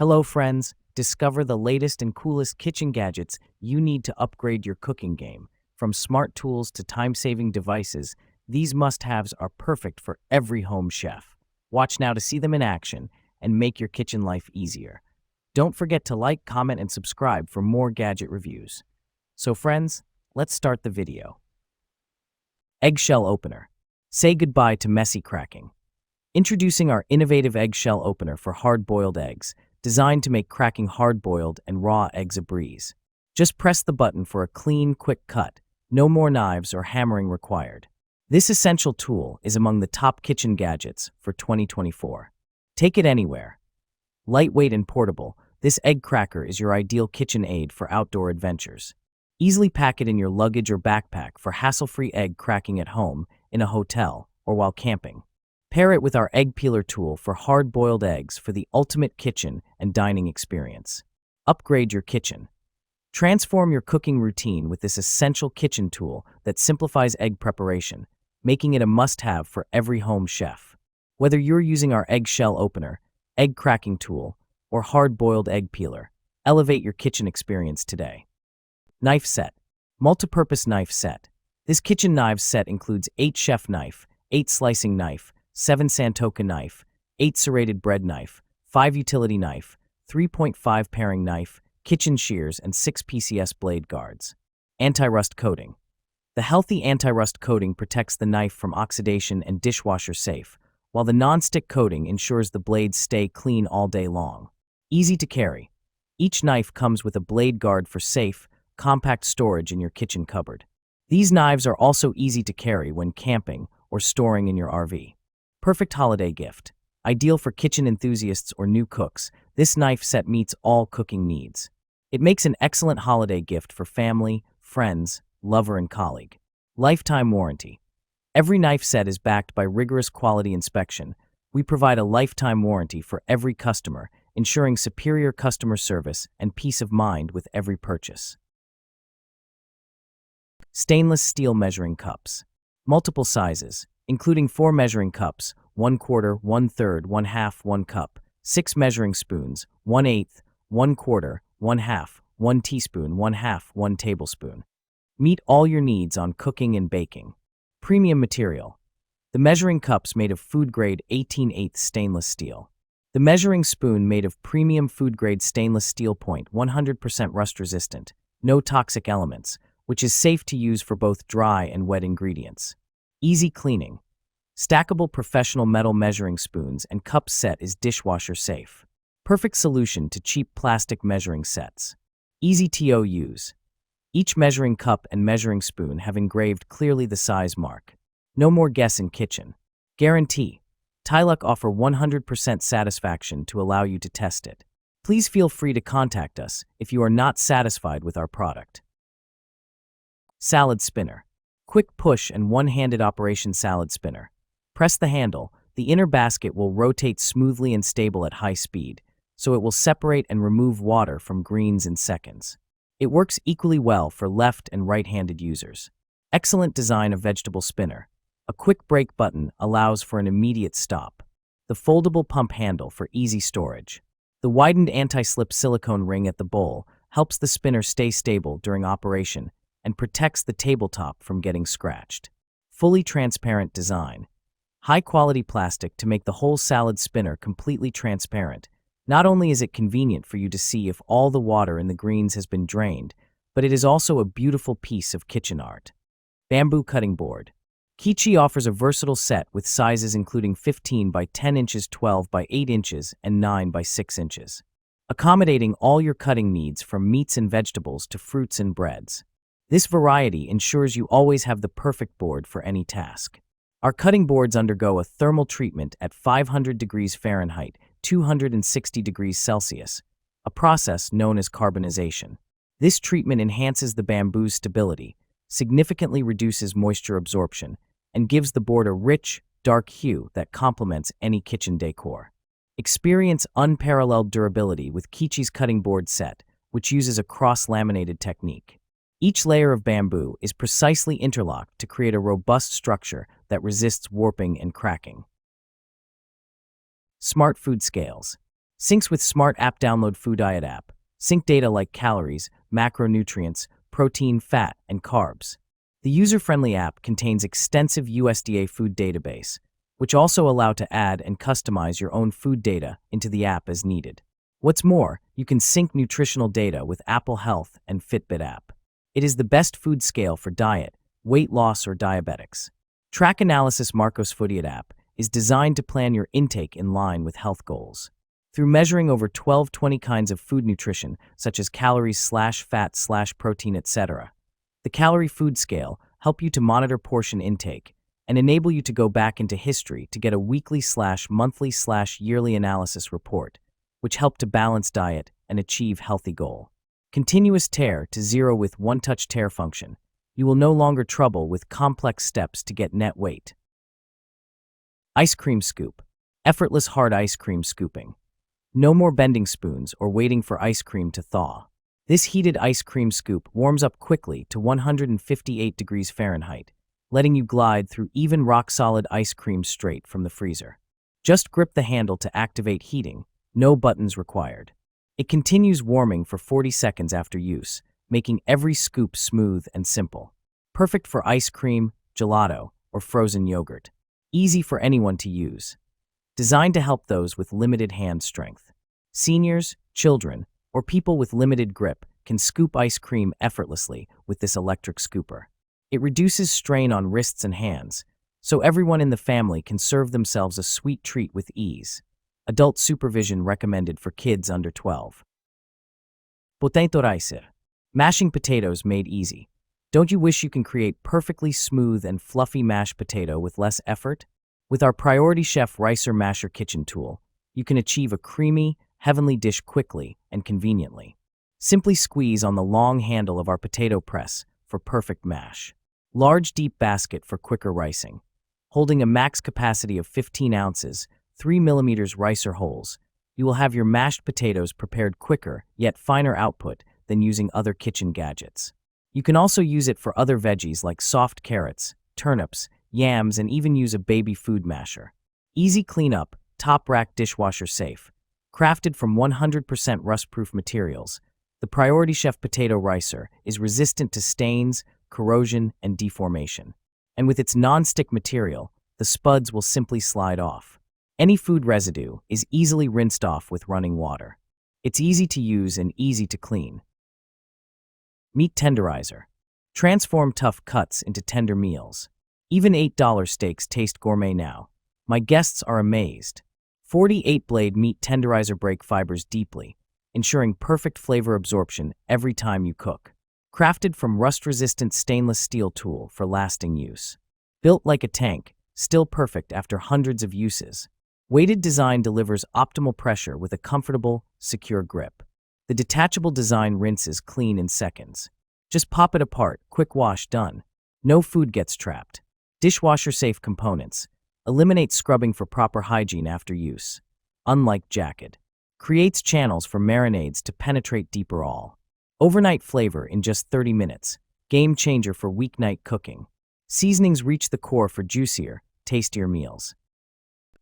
Hello friends, discover the latest and coolest kitchen gadgets you need to upgrade your cooking game. From smart tools to time-saving devices, these must-haves are perfect for every home chef. Watch now to see them in action and make your kitchen life easier. Don't forget to like, comment, and subscribe for more gadget reviews. So friends, let's start the video. Eggshell Opener. Say goodbye to messy cracking. Introducing our innovative eggshell opener for hard-boiled eggs, designed to make cracking hard-boiled and raw eggs a breeze. Just press the button for a clean, quick cut. No more knives or hammering required. This essential tool is among the top kitchen gadgets for 2024. Take it anywhere. Lightweight and portable, this egg cracker is your ideal kitchen aid for outdoor adventures. Easily pack it in your luggage or backpack for hassle-free egg cracking at home, in a hotel, or while camping. Pair it with our egg peeler tool for hard-boiled eggs for the ultimate kitchen and dining experience. Upgrade your kitchen. Transform your cooking routine with this essential kitchen tool that simplifies egg preparation, making it a must-have for every home chef. Whether you're using our eggshell opener, egg cracking tool, or hard-boiled egg peeler, elevate your kitchen experience today. Knife set. Multipurpose knife set. This kitchen knives set includes 8 chef knife, 8 slicing knife, 7 Santoka knife, 8 serrated bread knife, 5 utility knife, 3.5 paring knife, kitchen shears, and 6 PCS blade guards. Anti-rust coating. The healthy anti-rust coating protects the knife from oxidation and dishwasher safe, while the non-stick coating ensures the blades stay clean all day long. Easy to carry. Each knife comes with a blade guard for safe, compact storage in your kitchen cupboard. These knives are also easy to carry when camping or storing in your RV. Perfect holiday gift. Ideal for kitchen enthusiasts or new cooks, this knife set meets all cooking needs. It makes an excellent holiday gift for family, friends, lover, and colleague. Lifetime warranty. Every knife set is backed by rigorous quality inspection. We provide a lifetime warranty for every customer, ensuring superior customer service and peace of mind with every purchase. Stainless steel measuring cups. Multiple sizes, including 4 measuring cups, 1/4, 1/3, 1/2, 1 cup, 6 measuring spoons, 1/8, 1/4, 1/2, 1 teaspoon, 1/2, 1 tablespoon. Meet all your needs on cooking and baking. Premium material. The measuring cups made of food-grade 18/8 stainless steel. The measuring spoon made of premium food-grade stainless steel point 100% rust-resistant, no toxic elements, which is safe to use for both dry and wet ingredients. Easy cleaning. Stackable professional metal measuring spoons and cup set is dishwasher safe. Perfect solution to cheap plastic measuring sets. Easy to use. Each measuring cup and measuring spoon have engraved clearly the size mark. No more guess in kitchen. Guarantee. Tyluk offer 100% satisfaction to allow you to test it. Please feel free to contact us if you are not satisfied with our product. Salad spinner. Quick push and one-handed operation salad spinner. Press the handle, the inner basket will rotate smoothly and stable at high speed, so it will separate and remove water from greens in seconds. It works equally well for left and right-handed users. Excellent design of vegetable spinner. A quick brake button allows for an immediate stop. The foldable pump handle for easy storage. The widened anti-slip silicone ring at the bowl helps the spinner stay stable during operation and protects the tabletop from getting scratched. Fully transparent design. High-quality plastic to make the whole salad spinner completely transparent. Not only is it convenient for you to see if all the water in the greens has been drained, but it is also a beautiful piece of kitchen art. Bamboo cutting board. Kichi offers a versatile set with sizes including 15 by 10 inches, 12 by 8 inches, and 9 by 6 inches. Accommodating all your cutting needs from meats and vegetables to fruits and breads. This variety ensures you always have the perfect board for any task. Our cutting boards undergo a thermal treatment at 500 degrees Fahrenheit, 260 degrees Celsius, a process known as carbonization. This treatment enhances the bamboo's stability, significantly reduces moisture absorption, and gives the board a rich, dark hue that complements any kitchen decor. Experience unparalleled durability with Kichi's cutting board set, which uses a cross-laminated technique. Each layer of bamboo is precisely interlocked to create a robust structure that resists warping and cracking. Smart food scales. Syncs with smart app. Download Food Diet app. Sync data like calories, macronutrients, protein, fat, and carbs. The user-friendly app contains extensive USDA food database, which also allow to add and customize your own food data into the app as needed. What's more, you can sync nutritional data with Apple Health and Fitbit app. It is the best food scale for diet, weight loss, or diabetics. Track Analysis. Marcos Foodie app is designed to plan your intake in line with health goals. Through measuring over 20 kinds of food nutrition, such as calories/fat/protein, etc., the Calorie Food Scale help you to monitor portion intake and enable you to go back into history to get a weekly/monthly/yearly analysis report, which help to balance diet and achieve healthy goal. Continuous tear to zero with one-touch tear function. You will no longer trouble with complex steps to get net weight. Ice Cream Scoop. Effortless hard ice cream scooping. No more bending spoons or waiting for ice cream to thaw. This heated ice cream scoop warms up quickly to 158 degrees Fahrenheit, letting you glide through even rock-solid ice cream straight from the freezer. Just grip the handle to activate heating, no buttons required. It continues warming for 40 seconds after use, making every scoop smooth and simple. Perfect for ice cream, gelato, or frozen yogurt. Easy for anyone to use. Designed to help those with limited hand strength. Seniors, children, or people with limited grip can scoop ice cream effortlessly with this electric scooper. It reduces strain on wrists and hands, so everyone in the family can serve themselves a sweet treat with ease. Adult supervision recommended for kids under 12. Tenderizer. Mashing potatoes made easy. Don't you wish you can create perfectly smooth and fluffy mashed potato with less effort? With our Priority Chef Ricer Masher kitchen tool, you can achieve a creamy, heavenly dish quickly and conveniently. Simply squeeze on the long handle of our potato press for perfect mash. Large deep basket for quicker ricing. Holding a max capacity of 15 ounces, 3 mm ricer holes, you will have your mashed potatoes prepared quicker yet finer output than using other kitchen gadgets. You can also use it for other veggies like soft carrots, turnips, yams, and even use a baby food masher. Easy cleanup, top rack, dishwasher safe. Crafted from 100% rust-proof materials, the Priority Chef Potato Ricer is resistant to stains, corrosion, and deformation. And with its non-stick material, the spuds will simply slide off. Any food residue is easily rinsed off with running water. It's easy to use and easy to clean. Meat Tenderizer. Transform tough cuts into tender meals. Even $8 steaks taste gourmet now. My guests are amazed. 48-blade meat tenderizer break fibers deeply, ensuring perfect flavor absorption every time you cook. Crafted from rust-resistant stainless steel tool for lasting use. Built like a tank, still perfect after hundreds of uses. Weighted design delivers optimal pressure with a comfortable, secure grip. The detachable design rinses clean in seconds. Just pop it apart, quick wash, done. No food gets trapped. Dishwasher-safe components. Eliminate scrubbing for proper hygiene after use. Unlike Jacket. Creates channels for marinades to penetrate deeper all. Overnight flavor in just 30 minutes. Game changer for weeknight cooking. Seasonings reach the core for juicier, tastier meals.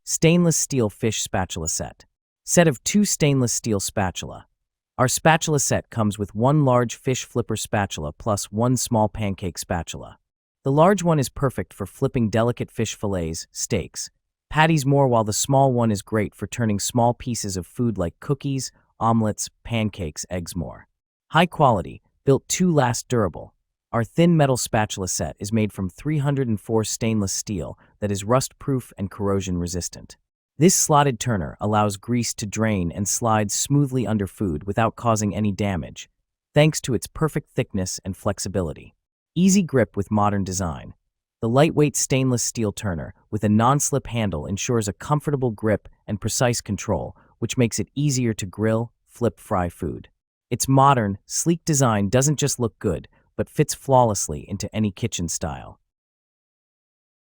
Stainless steel fish spatula set. Set of 2 stainless steel spatula. Our spatula set comes with 1 large fish flipper spatula plus 1 small pancake spatula. The large one is perfect for flipping delicate fish fillets, steaks, patties more, while the small one is great for turning small pieces of food like cookies, omelets, pancakes, eggs more. High quality, built to last, durable. Our thin metal spatula set is made from 304 stainless steel that is rust-proof and corrosion-resistant. This slotted turner allows grease to drain and slides smoothly under food without causing any damage, thanks to its perfect thickness and flexibility. Easy grip with modern design. The lightweight stainless steel turner with a non-slip handle ensures a comfortable grip and precise control, which makes it easier to grill, flip, fry food. Its modern, sleek design doesn't just look good, but fits flawlessly into any kitchen style.